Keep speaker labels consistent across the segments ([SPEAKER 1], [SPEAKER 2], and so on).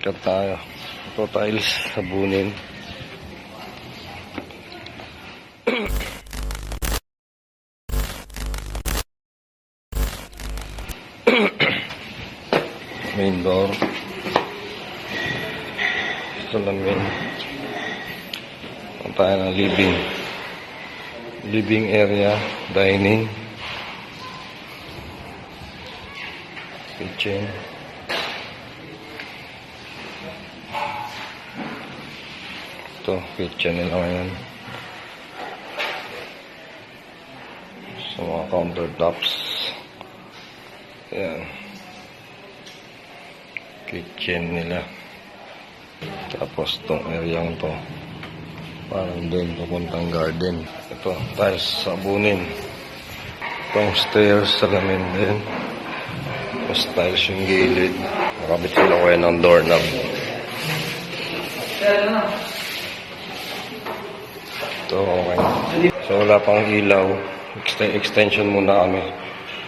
[SPEAKER 1] Cut tayo. Ito tiles, sabunin. Main door. Salamin. Ang tayo ng living. Living area, dining. Kitchen. Ito, kitchen nila ngayon. Sa mga countertops. Ayan. Kitchen nila. Tapos itong area to. Parang doon papuntang garden. Ito, tiles, sabunin. Itong stairs, salamin din. Tapos tiles yung gilid. Nakabit sila ko yan ng doorknob. Ito, okay. So, wala pang ilaw. Extension muna kami.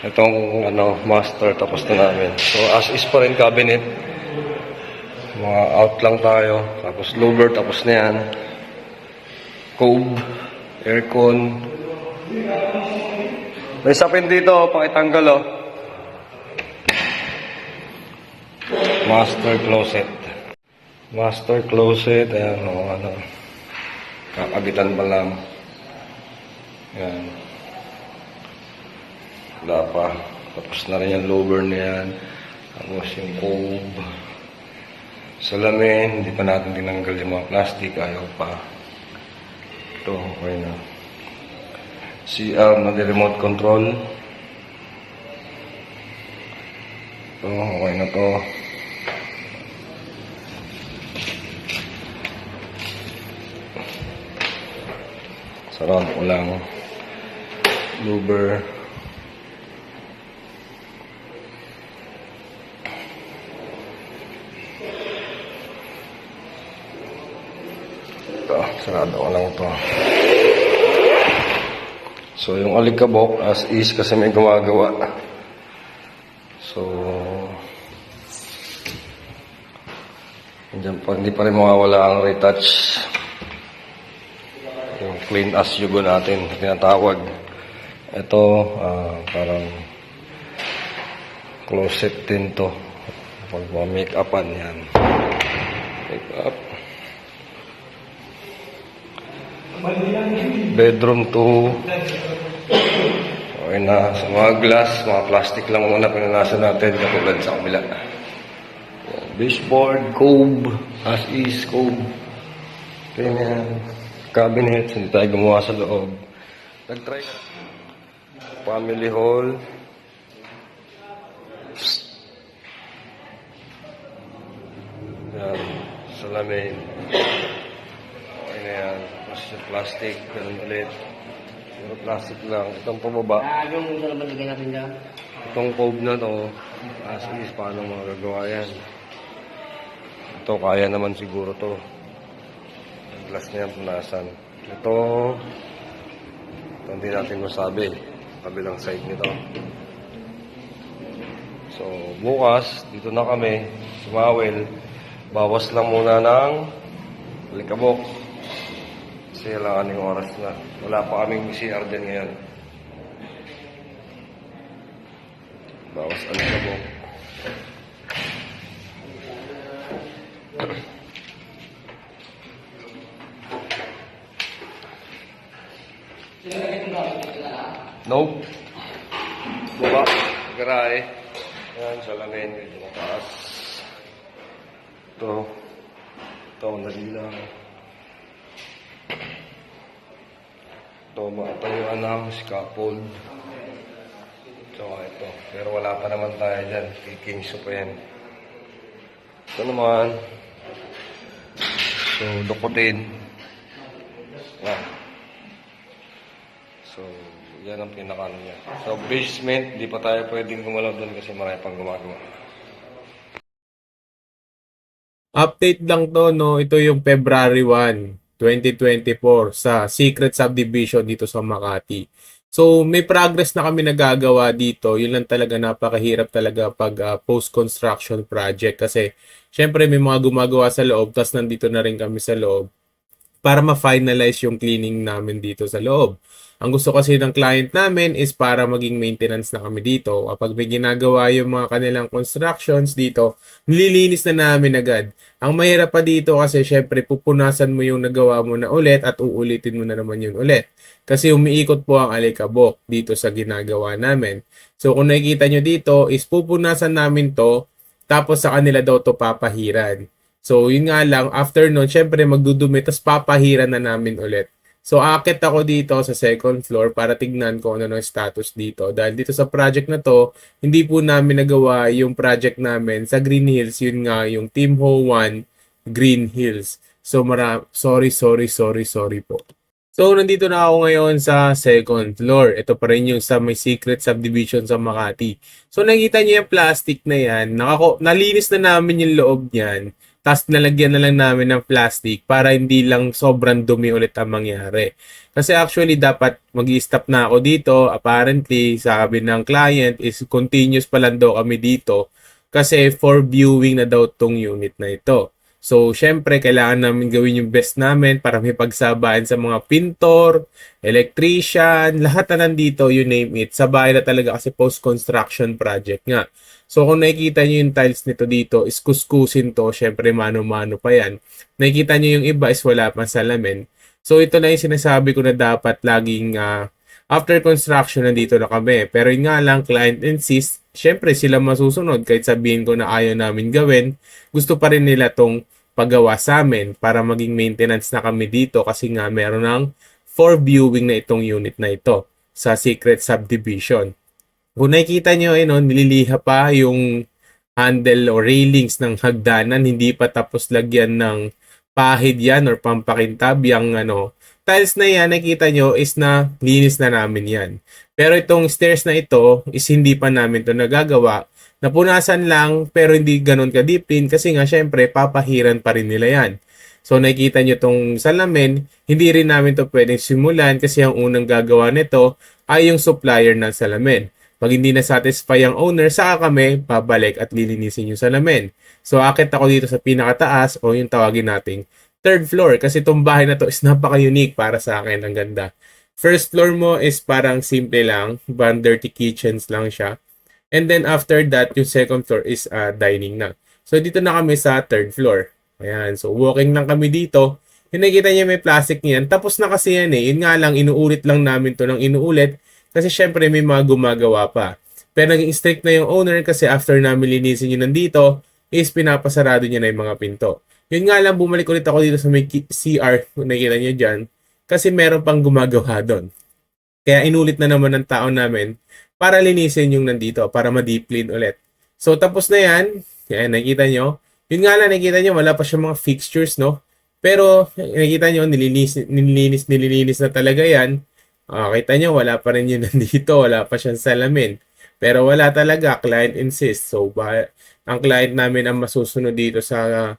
[SPEAKER 1] Itong master, tapos na namin. So, as is pa rin cabinet. Mga out lang tayo. Tapos louver, tapos na yan. Cove, aircon. May sapin dito, pakitanggal oh. Master closet. Master closet, ayan o, kakagitan pa lang. Ayan. Wala pa. Tapos na rin yung louver na yan. Tapos yung cove. Salamin, hindi pa natin tinanggal yung mga plastic, ayaw pa. Ito, okay na. CR na remote control. Ito, okay na to. Sarap ko lang. Louver. Ito, sarado ko lang ito. So, yung alikabok as is kasi may gumagawa. So, hindi pa rin mawawala ang retouch. Yung clean as you go natin, tinatawag. Ito, parang closet din to. Pag make-upan yan. Make-up. Bedroom 2. Okay na. Sa mga glass, mga plastic lang muna pinanasan natin katulad sa kabila. Baseboard, cove, as is, cove. Okay na yan. Cabinet, hindi tayo gumawa sa loob. Nag-try na. Family hall. Yan. Salamin. Okay na yan. Tapos yung plastic, ganun ulit. Pero plastic lang. Itong pababa.
[SPEAKER 2] Yung uso naman lagay natin dyan.
[SPEAKER 1] Itong cove na to, as is, paano magagawa yan? Ito, kaya naman siguro to. Ang glass niya, punasan. Ito, hindi natin masabi. Kabilang side nito. So, bukas, dito na kami, sumawel. Bawas lang muna ng alikabok. Kasi kailangan yung oras na. Wala pa kaming CR din ngayon. Bawas alikabok. Nope. Baba. Garahe. Yan, salamin. Dito na taas. Ito. Ito, nalila. Ito, matayuan ng scaffold. So, ito. Pero wala pa naman tayo dyan. Kikingso pa yan. Ito naman. So, dukutin. Yan. So, yan ang pinakano niya. So, basement, di pa tayo pwedeng gumalaw doon kasi marami pang gumagawa.
[SPEAKER 3] Update lang to, no? Ito yung February 1, 2024 sa Secret Subdivision dito sa Makati. So, may progress na kami nagagawa dito. Yun lang talaga, napakahirap talaga pag post-construction project. Kasi, syempre, may mga gumagawa sa loob, tapos nandito na rin kami sa loob para ma-finalize yung cleaning namin dito sa loob. Ang gusto kasi ng client namin is para maging maintenance na kami dito. Kapag may ginagawa yung mga kanilang constructions dito, nililinis na namin agad. Ang mahirap pa dito kasi syempre pupunasan mo yung nagawa mo na ulit at uulitin mo na naman yun ulit. Kasi umiikot po ang alikabok dito sa ginagawa namin. So kung nakikita nyo dito is pupunasan namin to tapos sa kanila daw to papahiran. So, yun nga lang, after nun, syempre magdudumi, tapos papahiran na namin ulit. So, akit ako dito sa second floor para tignan ko ano yung status dito. Dahil dito sa project na to, hindi po namin nagawa yung project namin sa Green Hills. Yun nga, yung Team Ho 1 Green Hills. So, sorry po. So, nandito na ako ngayon sa second floor. Ito pa rin yung sa may secret subdivision sa Makati. So, nakita niyo yung plastic na yan. Nalinis na namin yung loob niyan. Tapos nalagyan na lang namin ng plastic para hindi lang sobrang dumi ulit ang mangyari. Kasi actually dapat mag-i-stop na ako dito. Apparently, sabi ng client is continuous pa lang daw kami dito. Kasi for viewing na daw tong unit na ito. So, syempre, kailangan namin gawin yung best namin para may pagsabayan sa mga pintor, electrician, lahat na nandito, you name it. Sabay na talaga kasi post-construction project nga. So, kung nakikita nyo yung tiles nito dito, is kuskusin to. Syempre, mano-mano pa yan. Nakikita nyo yung iba is wala pang salamin. So, ito na yung sinasabi ko na dapat laging after construction nandito na kami. Pero yun nga lang, client insists, syempre sila masusunod kahit sabihin ko na ayaw namin gawin. Gusto pa rin nila tong paggawa sa amin para maging maintenance na kami dito kasi nga meron ng for viewing na itong unit na ito sa secret subdivision. Kung nakikita nyo, nililiha pa yung handle o railings ng hagdanan, hindi pa tapos lagyan ng pahid yan or pampakintab. Yung tiles na yan, nakikita nyo is na linis na namin yan. Pero itong stairs na ito is hindi pa namin to nagagawa. Napunasan lang pero hindi ganun ka-deep clean kasi nga syempre papahiran pa rin nila yan. So nakikita nyo tong salamin, hindi rin namin to pwedeng simulan kasi ang unang gagawa nito ay yung supplier ng salamin. Pag hindi na satisfy ang owner, saka kami pabalik at lilinisin yung salamin. So akit ako dito sa pinakataas o yung tawagin nating third floor kasi itong bahay na to is napaka-unique para sa akin. Ang ganda. First floor mo is parang simple lang, dirty kitchens lang siya. And then after that, yung second floor is dining na. So dito na kami sa third floor. Ayan, so walking lang kami dito. Yung nakikita niya may plastic niyan. Tapos na kasi yan eh. Yun nga lang, inuulit lang namin to ng inuulit. Kasi syempre may mga gumagawa pa. Pero naging strict na yung owner kasi after namin linisin yun nandito, is pinapasarado niya na yung mga pinto. Yun nga lang, bumalik ulit ako dito sa may CR. Kung nakikita niyo dyan. Kasi meron pang gumagawa doon. Kaya inulit na naman ng tao namin para linisin yung nandito, para ma-deep clean ulit. So, tapos na yan. Yan, nakikita nyo. Yun nga lang, nakikita nyo, wala pa siyang mga fixtures, no? Pero, nakikita nyo, nililinis na talaga yan. Kita nyo, wala pa rin yun nandito. Wala pa siyang salamin. Pero wala talaga, client insists. So, ang client namin ang masusunod dito sa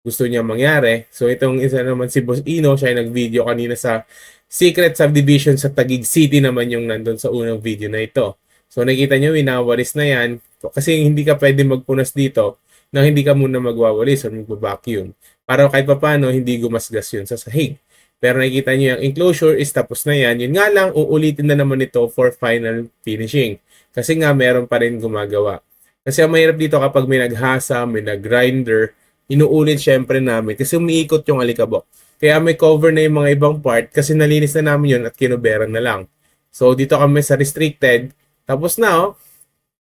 [SPEAKER 3] gusto niya mangyari. So, itong isa naman si Boss Ino, siya ay nag-video kanina sa secret subdivision sa Taguig City naman yung nandun sa unang video na ito. So, nakita nyo, winawalis na yan. Kasi hindi ka pwede magpunas dito na hindi ka muna magwawalis o mag-vacuum. Para kahit pa paano, hindi gumasgas yun sa sahig. Pero nakikita nyo yung enclosure is tapos na yan. Yun nga lang, uulitin na naman ito for final finishing. Kasi nga, meron pa rin gumagawa. Kasi ang mahirap dito kapag may naghasa, may nag-grinder, inuulit syempre namin kasi umiikot yung alikabok. Kaya may cover na yung mga ibang part kasi nalinis na namin yun at kinuberan na lang. So, dito kami sa restricted. Tapos na, oh.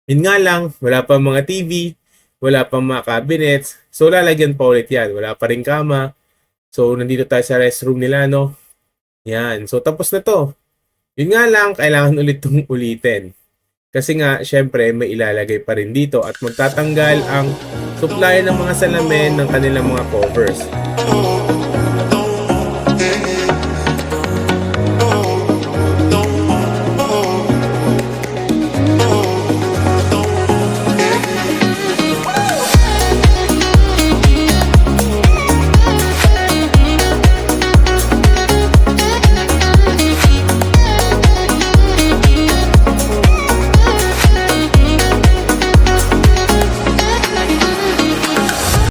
[SPEAKER 3] Yun nga lang, wala pa mga TV, wala pa mga cabinets. So, lalagyan pa ulit yan. Wala pa rin kama. So, nandito tayo sa restroom nila, no? Yan. So, tapos na to. Yun nga lang, kailangan ulit itong ulitin. Kasi nga, syempre, may ilalagay pa rin dito at magtatanggal ang supplier ng mga salamin ng kanilang mga covers.